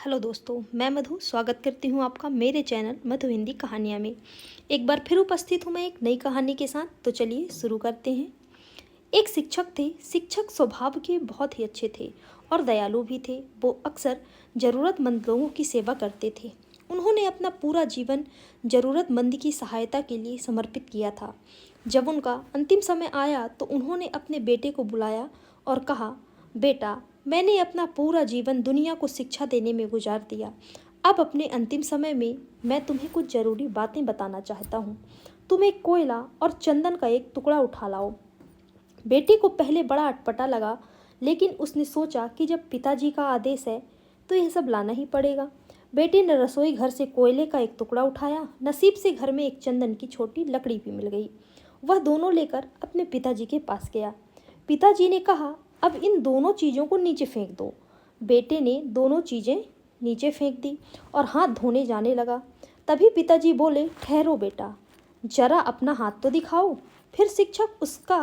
Hello दोस्तों, मैं मधु स्वागत करती हूँ आपका मेरे चैनल मधु हिंदी कहानियाँ में। एक बार फिर उपस्थित हूँ मैं एक नई कहानी के साथ। तो चलिए शुरू करते हैं। एक शिक्षक थे। शिक्षक स्वभाव के बहुत ही अच्छे थे और दयालु भी थे। वो अक्सर ज़रूरतमंद लोगों की सेवा करते थे। उन्होंने अपना पूरा जीवन ज़रूरतमंद की सहायता के लिए समर्पित किया था। जब उनका अंतिम समय आया तो उन्होंने अपने बेटे को बुलाया और कहा, बेटा, मैंने अपना पूरा जीवन दुनिया को शिक्षा देने में गुजार दिया। अब अपने अंतिम समय में मैं तुम्हें कुछ ज़रूरी बातें बताना चाहता हूँ। तुम एक कोयला और चंदन का एक टुकड़ा उठा लाओ। बेटे को पहले बड़ा अटपटा लगा, लेकिन उसने सोचा कि जब पिताजी का आदेश है तो यह सब लाना ही पड़ेगा। बेटे ने रसोई घर से कोयले का एक टुकड़ा उठाया। नसीब से घर में एक चंदन की छोटी लकड़ी भी मिल गई। वह दोनों लेकर अपने पिताजी के पास गया। पिताजी ने कहा, अब इन दोनों चीज़ों को नीचे फेंक दो। बेटे ने दोनों चीज़ें नीचे फेंक दी और हाथ धोने जाने लगा। तभी पिताजी बोले, ठहरो बेटा, जरा अपना हाथ तो दिखाओ। फिर शिक्षक उसका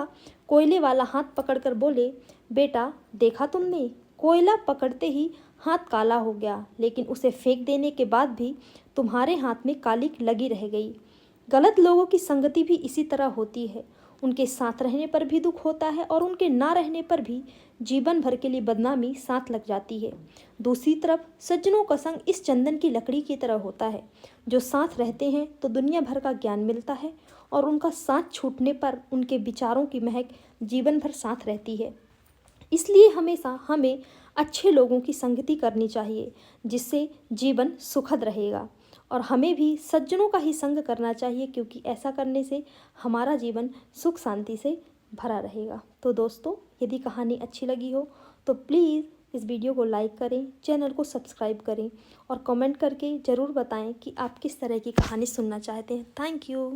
कोयले वाला हाथ पकड़कर बोले, बेटा, देखा तुमने, कोयला पकड़ते ही हाथ काला हो गया, लेकिन उसे फेंक देने के बाद भी तुम्हारे हाथ में कालिक लगी रह गई। गलत लोगों की संगति भी इसी तरह होती है। उनके साथ रहने पर भी दुख होता है और उनके ना रहने पर भी जीवन भर के लिए बदनामी साथ लग जाती है। दूसरी तरफ सज्जनों का संग इस चंदन की लकड़ी की तरह होता है। जो साथ रहते हैं तो दुनिया भर का ज्ञान मिलता है और उनका साथ छूटने पर उनके विचारों की महक जीवन भर साथ रहती है। इसलिए हमेशा हमें अच्छे लोगों की संगति करनी चाहिए, जिससे जीवन सुखद रहेगा। और हमें भी सज्जनों का ही संग करना चाहिए, क्योंकि ऐसा करने से हमारा जीवन सुख शांति से भरा रहेगा। तो दोस्तों, यदि कहानी अच्छी लगी हो तो प्लीज़ इस वीडियो को लाइक करें, चैनल को सब्सक्राइब करें और कमेंट करके ज़रूर बताएं कि आप किस तरह की कहानी सुनना चाहते हैं। Thank you.